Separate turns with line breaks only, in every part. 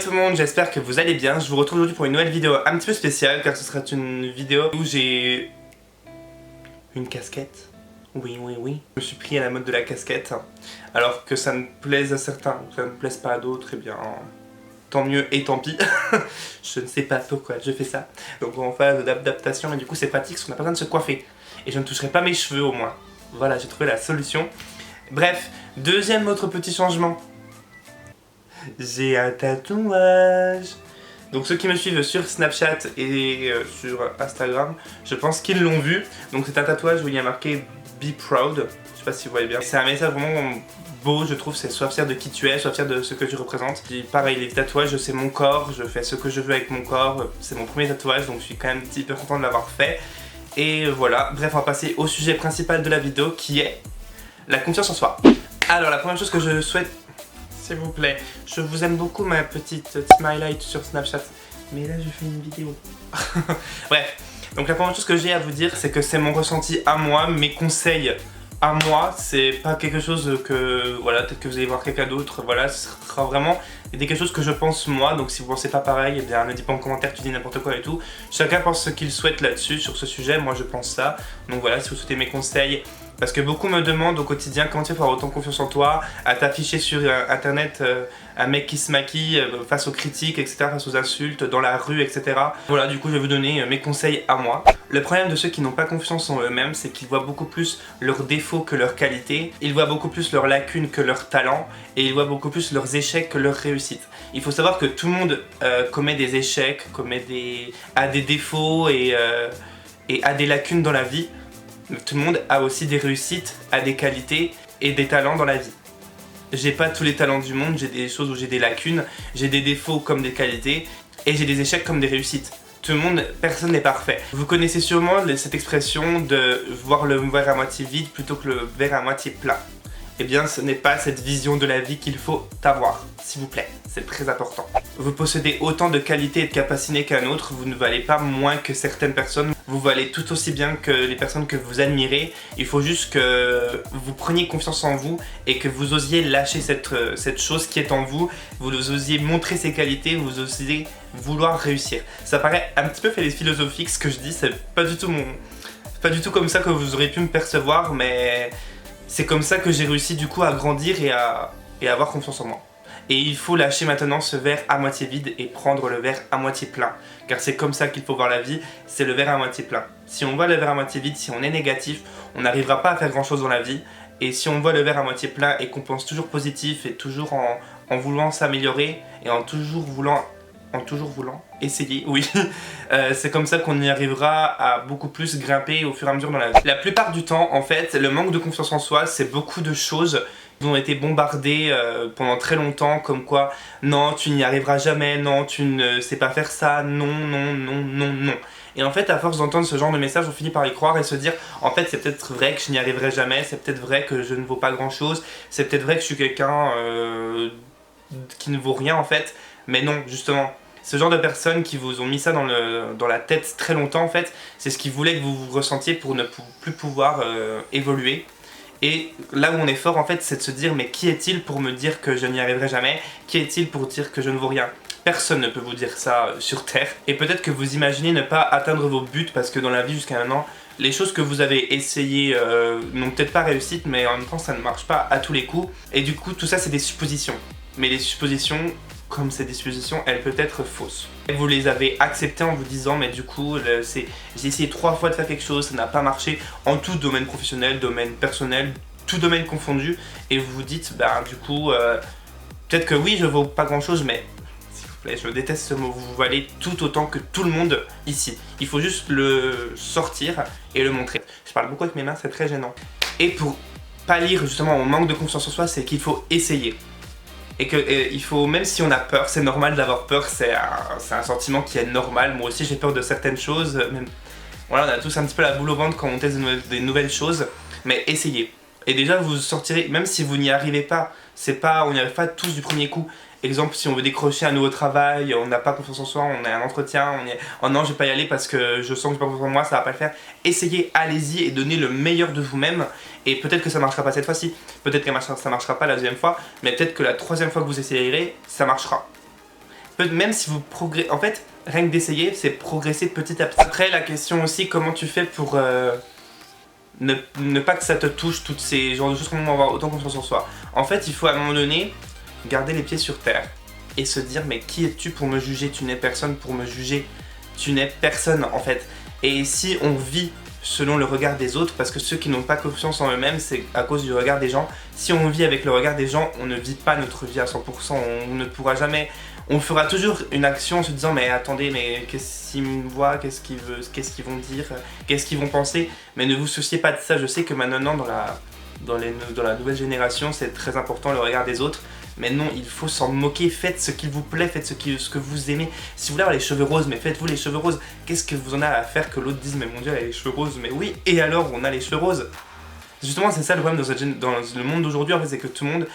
tout le monde, j'espère que vous allez bien. Je vous retrouve aujourd'hui pour une nouvelle vidéo un petit peu spéciale car ce sera une vidéo où j'ai une casquette. Oui. Je me suis pris à la mode de la casquette alors que ça me plaise à certains, ça ne me plaise pas à d'autres, et bien tant mieux et tant pis. Je ne sais pas pourquoi je fais ça. Donc on va en phase d'adaptation et du coup c'est pratique parce qu'on n'a pas besoin de se coiffer. Et je ne toucherai pas mes cheveux au moins. Voilà, j'ai trouvé la solution. Bref, deuxième autre petit changement. J'ai un tatouage. Donc ceux qui me suivent sur Snapchat et sur Instagram, je pense qu'ils l'ont vu. Donc c'est un tatouage où il y a marqué Be Proud. Je sais pas si vous voyez bien. C'est un message vraiment beau, je trouve. C'est sois fier de qui tu es, sois fier de ce que tu représentes. Et pareil, les tatouages, c'est mon corps. Je fais ce que je veux avec mon corps. C'est mon premier tatouage, donc je suis quand même un petit peu content de l'avoir fait. Et voilà, bref, on va passer au sujet principal de la vidéo qui est la confiance en soi. Alors la première chose que je souhaite... S'il vous plaît, je vous aime beaucoup ma petite smiley sur Snapchat. Mais là je fais une vidéo. Bref, donc la première chose que j'ai à vous dire, c'est que c'est mon ressenti à moi, mes conseils à moi. C'est pas quelque chose que, voilà, peut-être que vous allez voir quelqu'un d'autre. Voilà, ce sera vraiment quelque chose que je pense moi. Donc si vous pensez pas pareil, eh bien ne dites pas en commentaire, tu dis n'importe quoi et tout. Chacun pense ce qu'il souhaite là-dessus, sur ce sujet. Moi je pense ça. Donc voilà, si vous souhaitez mes conseils... Parce que beaucoup me demandent au quotidien comment tu fais pour avoir autant confiance en toi, à t'afficher sur internet un mec qui se maquille face aux critiques, etc., face aux insultes, dans la rue, etc. Voilà, du coup je vais vous donner mes conseils à moi. Le problème de ceux qui n'ont pas confiance en eux-mêmes, c'est qu'ils voient beaucoup plus leurs défauts que leurs qualités, ils voient beaucoup plus leurs lacunes que leurs talents, et ils voient beaucoup plus leurs échecs que leurs réussites. Il faut savoir que tout le monde commet des échecs, a des défauts et a des lacunes dans la vie. Tout le monde a aussi des réussites, a des qualités et des talents dans la vie. J'ai pas tous les talents du monde, j'ai des choses où j'ai des lacunes, j'ai des défauts comme des qualités et j'ai des échecs comme des réussites. Tout le monde, personne n'est parfait. Vous connaissez sûrement cette expression de voir le verre à moitié vide plutôt que le verre à moitié plein. Eh bien, ce n'est pas cette vision de la vie qu'il faut avoir, s'il vous plaît. C'est très important. Vous possédez autant de qualités et de capacités qu'un autre, vous ne valez pas moins que certaines personnes. Vous valez tout aussi bien que les personnes que vous admirez. Il faut juste que vous preniez confiance en vous et que vous osiez lâcher cette chose qui est en vous. Vous osiez montrer ses qualités, vous osiez vouloir réussir. Ça paraît un petit peu philosophique ce que je dis, c'est pas du tout comme ça que vous aurez pu me percevoir, mais... C'est comme ça que j'ai réussi du coup à grandir et à avoir confiance en moi. Et il faut lâcher maintenant ce verre à moitié vide et prendre le verre à moitié plein. Car c'est comme ça qu'il faut voir la vie, c'est le verre à moitié plein. Si on voit le verre à moitié vide, si on est négatif, on n'arrivera pas à faire grand chose dans la vie. Et si on voit le verre à moitié plein et qu'on pense toujours positif et toujours en voulant s'améliorer et en toujours voulant essayer, oui. C'est comme ça qu'on y arrivera à beaucoup plus grimper au fur et à mesure dans la vie. La plupart du temps, en fait, le manque de confiance en soi, c'est beaucoup de choses qui ont été bombardées pendant très longtemps, comme quoi, non, tu n'y arriveras jamais, non, tu ne sais pas faire ça, non. Et en fait, à force d'entendre ce genre de messages, on finit par y croire et se dire, en fait, c'est peut-être vrai que je n'y arriverai jamais, c'est peut-être vrai que je ne vaux pas grand-chose, c'est peut-être vrai que je suis quelqu'un qui ne vaut rien, en fait. Mais non, justement, ce genre de personnes qui vous ont mis ça dans la tête très longtemps, en fait, c'est ce qu'ils voulaient que vous ressentiez pour ne plus pouvoir évoluer. Et là où on est fort, en fait, c'est de se dire, mais qui est-il pour me dire que je n'y arriverai jamais? Qui est-il pour dire que je ne vaux rien? Personne ne peut vous dire ça sur Terre. Et peut-être que vous imaginez ne pas atteindre vos buts parce que dans la vie jusqu'à maintenant, les choses que vous avez essayées n'ont peut-être pas réussi, mais en même temps, ça ne marche pas à tous les coups. Et du coup, tout ça, c'est des suppositions. Mais les suppositions... Comme ces dispositions, elles peuvent être fausses. Et vous les avez acceptées en vous disant, mais du coup, j'ai essayé 3 fois de faire quelque chose, ça n'a pas marché, en tout domaine professionnel, domaine personnel, tout domaine confondu, et vous vous dites, bah du coup, peut-être que oui, je vaux pas grand chose, mais s'il vous plaît, je déteste ce mot, vous valez tout autant que tout le monde ici. Il faut juste le sortir et le montrer. Je parle beaucoup avec mes mains, c'est très gênant. Et pour pallier justement au manque de confiance en soi, c'est qu'il faut essayer. Et qu'il faut, même si on a peur, c'est normal d'avoir peur, c'est un sentiment qui est normal. Moi aussi j'ai peur de certaines choses, même, voilà, on a tous un petit peu la boule au ventre quand on teste des nouvelles choses, mais essayez. Et déjà vous sortirez, même si vous n'y arrivez pas, on n'y arrive pas tous du premier coup. Exemple, si on veut décrocher un nouveau travail, on n'a pas confiance en soi, on a un entretien, on est « Oh non, je vais pas y aller parce que je sens que j'ai pas confiance en moi, ça va pas le faire ». Essayez, allez-y et donnez le meilleur de vous-même. Et peut-être que ça marchera pas cette fois-ci, peut-être que ça marchera pas la deuxième fois, mais peut-être que la troisième fois que vous essayerez, ça marchera. même si vous progressez, en fait, rien que d'essayer, c'est progresser petit à petit. Après, la question aussi, comment tu fais pour ne pas que ça te touche, toutes ces genres de choses, comment avoir autant confiance en soi. En fait, il faut à un moment donné garder les pieds sur terre et se dire, mais qui es-tu pour me juger? Tu n'es personne pour me juger. Tu n'es personne en fait. Et si on vit selon le regard des autres, parce que ceux qui n'ont pas confiance en eux-mêmes, c'est à cause du regard des gens. Si on vit avec le regard des gens, on ne vit pas notre vie à 100%, on ne pourra jamais... On fera toujours une action en se disant mais attendez, mais qu'est-ce qu'ils me voient, qu'est-ce qu'ils vont dire, qu'est-ce qu'ils vont penser. Mais ne vous souciez pas de ça, je sais que maintenant dans la nouvelle génération c'est très important le regard des autres. Mais non, il faut s'en moquer, faites ce qu'il vous plaît, faites ce que vous aimez. Si vous voulez avoir les cheveux roses, mais faites-vous les cheveux roses. Qu'est-ce que vous en avez à faire que l'autre dise mais mon dieu elle a les cheveux roses? Mais oui, et alors on a les cheveux roses. Justement c'est ça le problème dans le monde d'aujourd'hui en fait, c'est que tout le monde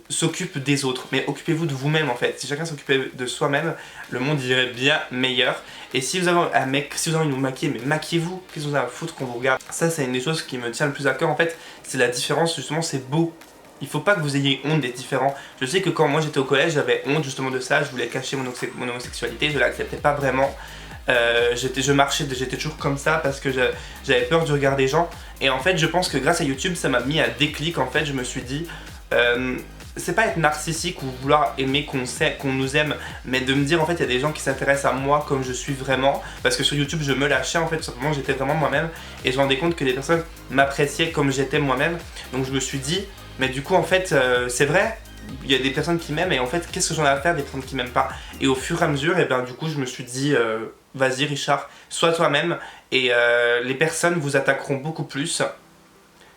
s'occupe des autres. Mais occupez-vous de vous-même en fait. Si chacun s'occupait de soi-même, le monde irait bien meilleur. Et si vous avez envie de vous maquiller, mais maquillez-vous. Qu'est-ce que vous avez à foutre qu'on vous regarde? Ça c'est une des choses qui me tient le plus à cœur en fait. C'est la différence justement, c'est beau. Il faut pas que vous ayez honte d'être différent. Je sais que quand moi j'étais au collège, j'avais honte justement de ça. Je voulais cacher mon homosexualité, je l'acceptais pas vraiment. J'étais toujours comme ça parce que j'avais peur du regard des gens. Et en fait, je pense que grâce à YouTube, ça m'a mis à déclic. En fait, je me suis dit, c'est pas être narcissique ou vouloir aimer qu'on nous aime, mais de me dire en fait, il y a des gens qui s'intéressent à moi comme je suis vraiment. Parce que sur YouTube, je me lâchais en fait, tout simplement, j'étais vraiment moi-même. Et je me rendais compte que des personnes m'appréciaient comme j'étais moi-même. Donc je me suis dit, mais du coup en fait c'est vrai, il y a des personnes qui m'aiment et en fait qu'est-ce que j'en ai à faire des personnes qui m'aiment pas? Et au fur et à mesure, et ben du coup je me suis dit vas-y Richard, sois toi-même et les personnes vous attaqueront beaucoup plus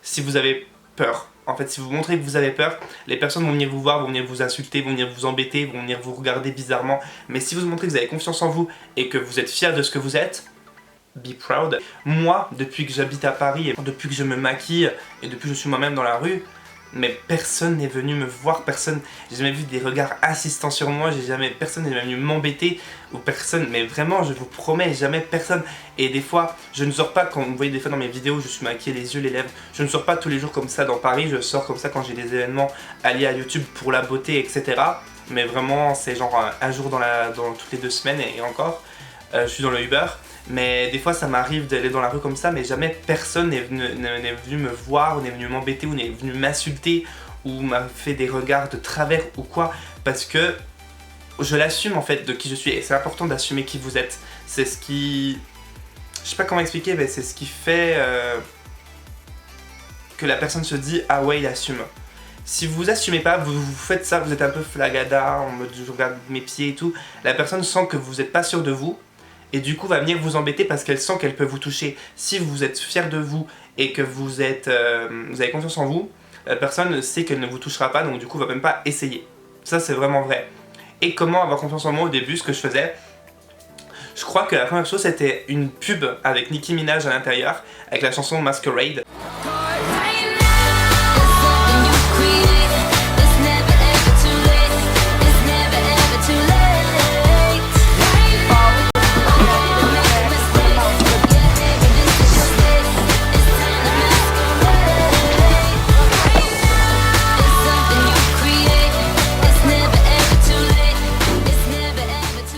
si vous avez peur. En fait si vous montrez que vous avez peur, les personnes vont venir vous voir, vont venir vous insulter, vont venir vous embêter, vont venir vous regarder bizarrement. Mais si vous montrez que vous avez confiance en vous et que vous êtes fier de ce que vous êtes, be proud. Moi, depuis que j'habite à Paris, et depuis que je me maquille et depuis que je suis moi-même dans la rue, mais personne n'est venu me voir, j'ai jamais vu des regards insistants sur moi, personne n'est venu m'embêter, ou personne, mais vraiment, je vous promets, jamais personne. Et des fois, je ne sors pas, quand vous voyez des fois dans mes vidéos, je suis maquillée les yeux, les lèvres, je ne sors pas tous les jours comme ça dans Paris, je sors comme ça quand j'ai des événements alliés à YouTube pour la beauté, etc. Mais vraiment, c'est genre un jour dans toutes les 2 semaines, et encore, je suis dans le Uber. Mais des fois ça m'arrive d'aller dans la rue comme ça, mais jamais personne n'est venu me voir, ou n'est venu m'embêter, ou n'est venu m'insulter, ou m'a fait des regards de travers ou quoi, parce que je l'assume en fait de qui je suis, et c'est important d'assumer qui vous êtes. C'est ce qui... Je sais pas comment expliquer, mais c'est ce qui fait que la personne se dit ah ouais il assume. Si vous assumez pas, vous faites ça, vous êtes un peu flagada, en mode je regarde mes pieds et tout, la personne sent que vous n'êtes pas sûr de vous, et du coup va venir vous embêter parce qu'elle sent qu'elle peut vous toucher. Si vous êtes fier de vous et que vous avez confiance en vous, la personne sait qu'elle ne vous touchera pas, donc du coup va même pas essayer. Ça c'est vraiment vrai. Et comment avoir confiance en moi au début, ce que je faisais, je crois que la première chose c'était une pub avec Nicki Minaj à l'intérieur, avec la chanson Masquerade.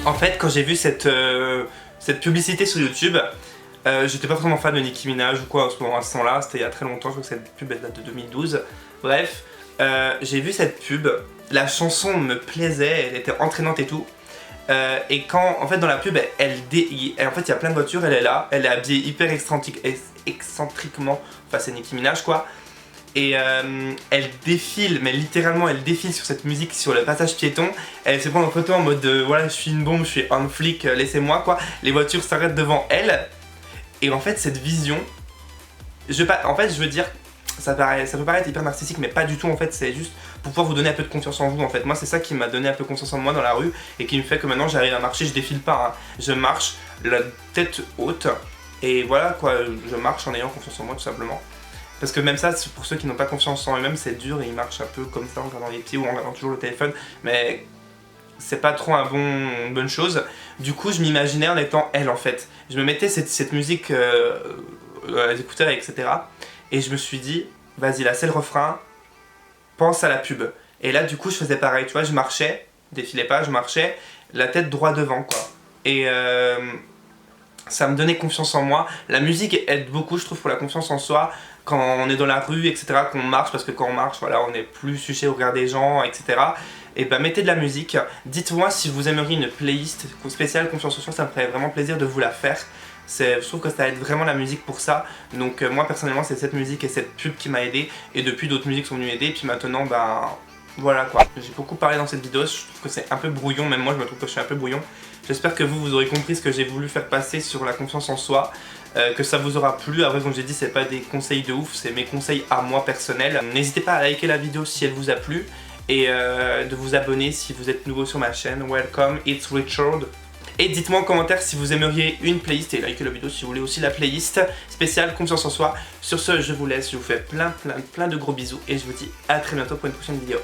En fait, quand j'ai vu cette publicité sur YouTube, j'étais pas vraiment fan de Nicki Minaj ou quoi à ce moment-là, c'était il y a très longtemps, je crois que cette pub elle date de 2012. Bref, j'ai vu cette pub, la chanson me plaisait, elle était entraînante et tout. Et quand, en fait, dans la pub, en fait, il y a plein de voitures, elle est là, elle est habillée hyper excentriquement, enfin c'est Nicki Minaj quoi. Et elle défile, mais littéralement elle défile sur cette musique, sur le passage piéton. Elle se prend en photo en mode voilà je suis une bombe, je suis un flic, laissez-moi quoi. Les voitures s'arrêtent devant elle. Et en fait cette vision, en fait je veux dire, ça peut paraître hyper narcissique mais pas du tout en fait, c'est juste pour pouvoir vous donner un peu de confiance en vous en fait. Moi c'est ça qui m'a donné un peu confiance en moi dans la rue et qui me fait que maintenant j'arrive à marcher, je défile pas, hein. Je marche la tête haute et voilà quoi, je marche en ayant confiance en moi tout simplement. Parce que même ça, pour ceux qui n'ont pas confiance en eux-mêmes, c'est dur et ils marchent un peu comme ça en regardant les pieds ou en regardant toujours le téléphone. Mais c'est pas trop une bonne chose. Du coup, je m'imaginais en étant elle en fait. Je me mettais cette musique les écouteurs, etc. Et je me suis dit, vas-y, là c'est le refrain, pense à la pub. Et là, du coup, je faisais pareil, tu vois, je marchais, je défilais pas, je marchais. la tête droit devant quoi. Et ça me donnait confiance en moi. La musique aide beaucoup je trouve pour la confiance en soi quand on est dans la rue etc, qu'on marche, parce que quand on marche voilà on est plus sujet au regard des gens etc. Et bah mettez de la musique, dites-moi si vous aimeriez une playlist spéciale confiance en soi, ça me ferait vraiment plaisir de vous la faire. Je trouve que ça aide vraiment la musique pour ça. Donc moi personnellement c'est cette musique et cette pub qui m'a aidé. Et depuis d'autres musiques sont venues aider. Et puis maintenant ben voilà quoi. J'ai beaucoup parlé dans cette vidéo, je trouve que c'est un peu brouillon. Même moi je me trouve que je suis un peu brouillon. J'espère que vous aurez compris ce que j'ai voulu faire passer sur la confiance en soi. Que ça vous aura plu. Après comme j'ai dit c'est pas des conseils de ouf, c'est mes conseils à moi personnels. N'hésitez pas à liker la vidéo si elle vous a plu. Et de vous abonner si vous êtes nouveau sur ma chaîne. Welcome, it's Richard. Et dites-moi en commentaire si vous aimeriez une playlist et likez la vidéo si vous voulez aussi la playlist spéciale confiance en soi. Sur ce, je vous laisse, je vous fais plein de gros bisous et je vous dis à très bientôt pour une prochaine vidéo.